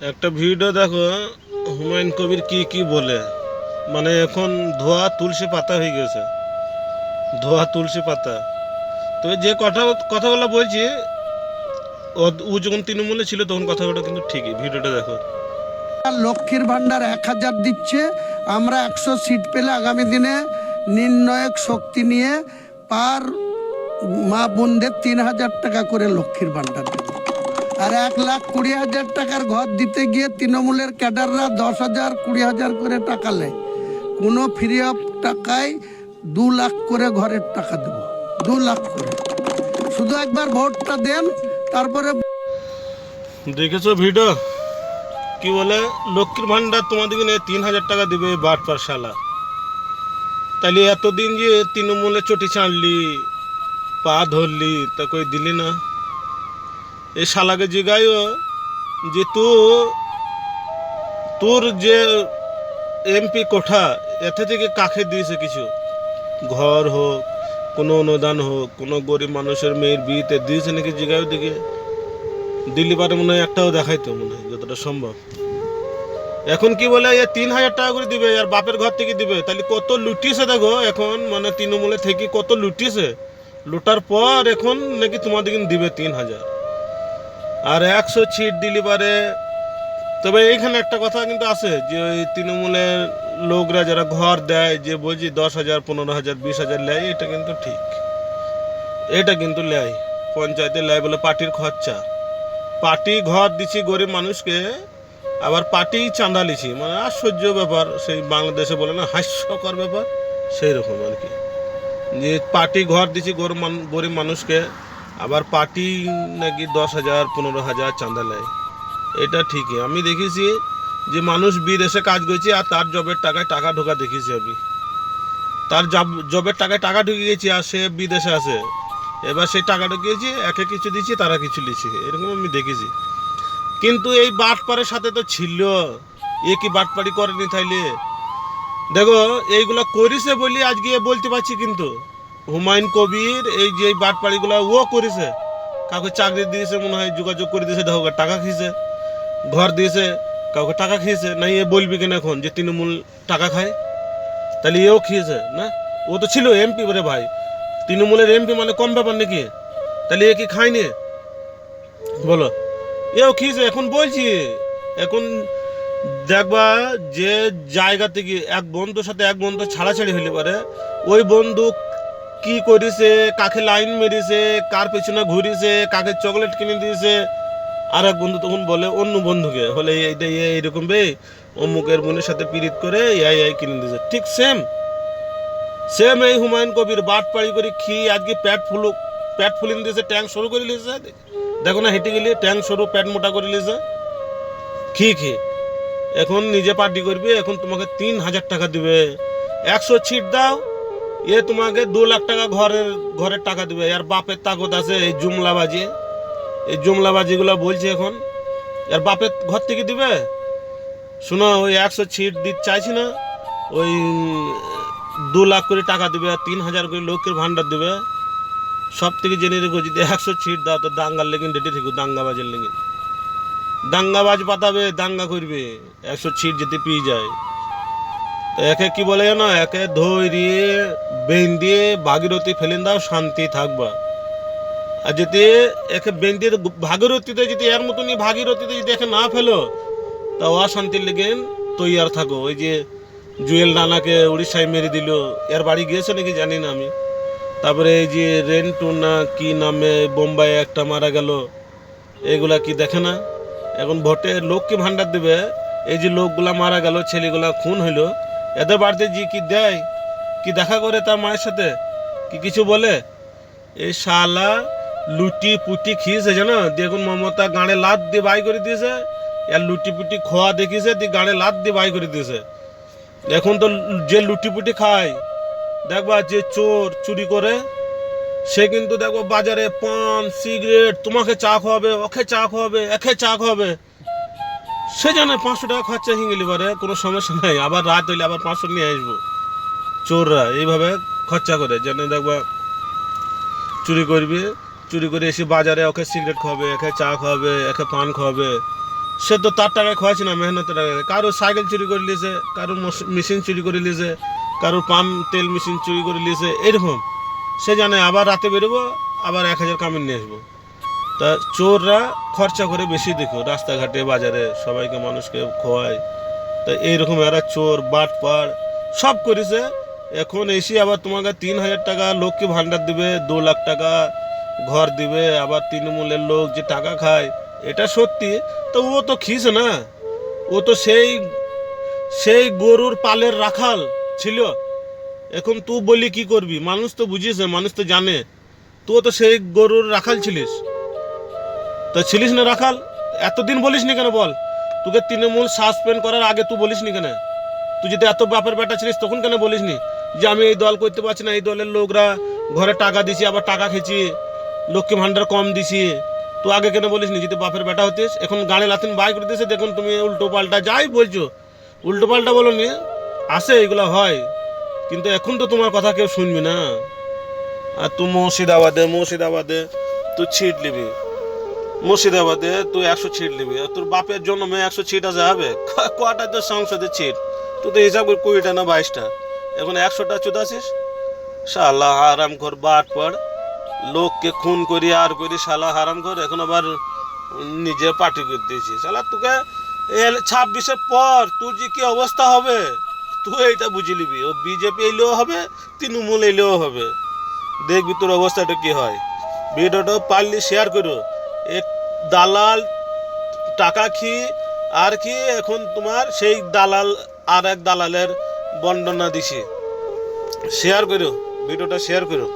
একটা ভিডিও দেখো, হুমায়ুন কবির কি কি বলে। মানে এখন ধোয়া তুলসী পাতা হয়ে গেছে, ধোয়া তুলসী পাতা। তবে যে কথাগুলো বলছি, ও যখন তৃণমূলে ছিল তখন কথাগুলো কিন্তু ঠিকই। ভিডিওটা দেখো। লক্ষ্মীর ভান্ডার 1000 দিচ্ছে। আমরা 100 সিট পেলে আগামী দিনে নির্ণায়ক শক্তি নিয়ে পার মা বোনদের 3000 টাকা করে লক্ষ্মীর ভান্ডার দেব। আর 1,20,000 টাকার ঘর দিতে গিয়ে তৃণমূলের ক্যাডাররা 10,000 20,000 করে টাকা নেয়। কোনো ফ্রি অফ টাকায় 2 লাখ করে ঘরের টাকা দেব, 2 লাখ করে। শুধু একবার ভোটটা দেন, তারপরে দেখেছো ভিডিও কি বলে? লক্ষ্মীর ভান্ডার তোমাদেরকে নিয়ে 3,000 টাকা দিবে বাটপার শালা। তাহলে এতদিন যে তৃণমূলে চটি চাঁড়লি, পা ধরলি, তা কই দিলি না? এই শালাকে জিগাইও যে তোর যে এমপি কোঠা, এতে থেকে কাকে দিয়েছে কিছু? ঘর হোক, কোনো অনুদান হোক, কোনো গরিব মানুষের মেয়ের বিয়েতে দিয়েছে নাকি জিগাইও দিকে? দিল্লি পারে মনে হয় একটাও দেখাইতো, মনে হয় যতটা সম্ভব। এখন কি বলে, 3,000 টাকা করে দিবে, আর বাপের ঘর থেকে দিবে। তাহলে কত লুটিয়েছে দেখো এখন, মানে তৃণমূলে থেকে কত লুটিয়েছে। লুটার পর এখন নাকি তোমাদের দিবে 3,000, আর 100 ছিট দিলি পারে। তবে এইখানে একটা কথা কিন্তু আছে, যে ওই তৃণমূলের লোকরা যারা ঘর দেয়, যে বলছি 10,000 15,000 20,000 নেয়, এটা কিন্তু ঠিক। এটা কিন্তু লেয়, পঞ্চায়েতে লেয় বলে পার্টির খরচা। পার্টি ঘর দিচ্ছি গরিব মানুষকে, আবার পার্টি চাঁদা লিছি। মানে আশ্চর্য ব্যাপার, সেই বাংলাদেশে বলে না হাস্যকর ব্যাপার, সেই রকম আর কি। যে পার্টি ঘর দিচ্ছি গরিব মানুষকে, আবার পার্টি নাকি 10,000 15,000 চাঁদা নেয়। এটা ঠিকই, আমি দেখেছি যে মানুষ বিদেশে কাজ করছে আর তার জবের টাকায় টাকা ঢোকা দেখেছি আমি। তার জবের টাকায় টাকা ঢুকে গেছি আর সে বিদেশে আছে। এবার সেই টাকা ঢুকিয়েছি, একে কিছু দিচ্ছি, তারা কিছু লিখছে, এরকম আমি দেখেছি। কিন্তু এই বাটপাড়ের সাথে তো ছিল, এ কি বাটপাড়ি করেনি? তাইলে দেখো, এইগুলা করেছে বলি আজকে বলতে পারছি। কিন্তু হুমায়ুন কবির এই যে বাটপাড়িগুলা ও করেছে। কাউকে চাকরি দিয়েছে, মনে হয় যোগাযোগ করে দিয়েছে, দেখো টাকা খেয়েছে। ঘর দিয়েছে, কাউকে টাকা খেয়েছে। না এ বলবি কেন এখন যে তৃণমূল টাকা খায়? তাহলে এও খেয়েছে না? ও তো ছিল এমপি রে ভাই, তৃণমূলের এমপি, মানে কম ব্যাপার নাকি? তাহলে এ কি খায়নি? বলো, এও খেয়েছে। এখন বলছি, এখন দেখবা যে জায়গা থেকে এক বন্ধুর সাথে এক বন্ধু ছাড়াছাড়ি হইলে পারে, ওই বন্ধু কি করেছে, কাকে লাইন মেরেছে, কার পেছনে ঘুরিছে, কাকে চকলেট কিনে দিয়েছে, আর এক বন্ধু তখন বলে অন্য বন্ধুকে, হলে এইটা এইরকম বে, অমুকের বোনের সাথে পীড়িত করে এই কিনে দিয়েছে। ঠিক সেম সেম এই হুমায়ুন কবির বাট পাড়ি করে আজকে প্যাট ফুলিন দিয়েছে, ট্যাঙ্ক শুরু করে নিয়েছে। দেখো না, হেঁটে গেলে ট্যাঙ্ক সরু, প্যাট মোটা করে নিয়েছে খি। এখন নিজে পার্টি করবে, এখন তোমাকে 3,000 টাকা দিবে। 100 ছিট দাও, এ তোমাকে 2 লাখ টাকা ঘরের টাকা দিবে। আর বাপের তাকত আছে এই জুমলাবাজি গুলা বলছে এখন। আর বাপের ঘর থেকে দিবে? শোনো, ওই 100 ছিট দিতে চাইছি না, ওই 2 লাখ করে টাকা দিবে, আর 3,000 করে লোকের ভান্ডার দিবে। সব থেকে জেনে রেখো, যদি 100 ছিট দাও তো দাঙ্গার লেগিন রেডি থেকো, দাঙ্গাবাজের লেগিন। দাঙ্গাবাজ পাতাবে, দাঙ্গা করবে, 100 ছিট যেতে পেয়ে যায়। তো একে কি বলে জানো, একে ধৈর্য বেন দিয়ে ভাগীরথী ফেলেন দাও, শান্তি থাকবা। আর যদি একে বেন দিয়ে ভাগীরথীতে, যদি এর মতনই ভাগীরথীতে যদি একে না ফেলো, তা অশান্তির লেগেন তৈয়ার থাকো। ওই যে জুয়েল রানাকে উড়িষ্যায় মেরে দিল, এর বাড়ি গিয়েছে নাকি জানি না আমি। তারপরে এই যে রেন্টু না কি নামে বোম্বাই একটা মারা গেল, এগুলা কি দেখে না? এখন ভোটে লোককে ভান্ডার দেবে। এই যে লোকগুলা মারা গেল, ছেলেগুলা খুন হইলো, এদের বাড়িতে যে কি দেয়, কি দেখা করে তার মায়ের সাথে, কি কিছু বলে? এই শালা লুটি পুটি খেয়েছে জানো। দেখুন মমতা গাঁড়ে লাত দিয়ে বাই করে দিয়েছে, আর লুটি পুটি খোয়া দেখিয়েছে, দিয়ে গাঁড়ে লাত দিয়ে বাই করে দিয়েছে। এখন তো যে লুটি পুটি খায়, দেখবা যে চোর চুরি করে, সে কিন্তু দেখো বাজারে পান সিগারেট, তোমাকে চা খাওয়াবে, ওকে চা খাওয়াবে, একে চা খাওয়াবে। সে জানে 500 টাকা খরচা হয়ে গেলি পারে, কোনো সমস্যা নাই, আবার রাত হইলে আবার 500 নিয়ে আসবো। চোররা এইভাবে খরচা করে, যেন দেখবা চুরি করবি, চুরি করে এসে বাজারে ওকে সিগারেট খাওয়াবে, একে চা খাওয়াবে, একে পান খাওয়াবে। সে তো তার টাকায় খোয়াছে না, মেহনতের টাকায়। কারো সাইকেল চুরি করে নিয়েছে, কারো মেশিন চুরি করে নিয়েছে, কারো পাম্প তেল মেশিন চুরি করে নিয়েছে, এরকম। সে জানে আবার রাতে বেরোবো, আবার 1000 কামিয়ে নিয়ে আসবো। তা চোররা খরচা করে বেশি, দেখো রাস্তাঘাটে বাজারে সবাইকে মানুষকে খোয়ায়। তা এইরকম এরা চোর বাটপার সব করেছে। এখন এসে আবার তোমাকে 3000 টাকা লোককে ভান্ডার দিবে, 2 লাখ টাকা ঘর দিবে, আবার তৃণমূলের লোক যে টাকা খায়, এটা সত্যি। তো ও তো খিস না, ও তো সেই সেই গরুর পালের রাখাল ছিল। এখন তুই বলি কি করবি? মানুষ তো বুঝিস, মানুষ তো জানে তুই তো সেই গরুর রাখাল ছিলিস। তা ছিলিস না রাখাল, এতদিন বলিস নি কেন বল? তোকে তৃণমূল সাসপেন্ড করার আগে তুই বলিস নি কেন? তুই যদি এত বাপের বেটা ছিলিস তখন কেন বলিস নি যে আমি এই দল করতে পারছি না, এই দলের লোকরা ঘরে টাকা দিছি, আবার টাকা খেয়েছি, লক্ষ্মী ভান্ডার কম দিছি? তুই আগে কেন বলিস নি যদি বাপের বেটা হতিস? এখন গাড়ি লাতিন বাই করে দিয়েছে, দেখুন তুমি উল্টো পাল্টা যাই বলছো, উল্টো পাল্টা বলো নি, আসে এগুলো হয়, কিন্তু এখন তো তোমার কথা কেউ শুনবি না। আর তুই মুর্শিদাবাদে তুই ছিট নিবি, মুর্শিদাবাদে তুই 100 ছিট নিবি, আর তোর বাপের জন্য 100 ছিট আছে হবে? কটা তোর সংসদে ছিট? তুই তো হিসাব করে 20টা না 22টা, এখন 100টা চুদাছিস। শালা হারাম ঘর বাট পড়, লোককে খুন করি আর করি, শালা হারাম ঘর। এখন আবার নিজে পার্টি করে দিয়েছিস। শালা তোকে 26-এর পর তোর যে কি অবস্থা হবে তুই এইটা বুঝে নিবি। ও বিজেপি এলেও হবে, তৃণমূল এলেও হবে, দেখবি তোর অবস্থাটা কি হয়। ভিডিওটা পারলে শেয়ার করো। এক দালাল টাকা খেয়ে আর কি এখন তোমার সেই দালাল আর এক দালালের বর্ণনা দিছি। শেয়ার করো, ভিডিওটা শেয়ার করো।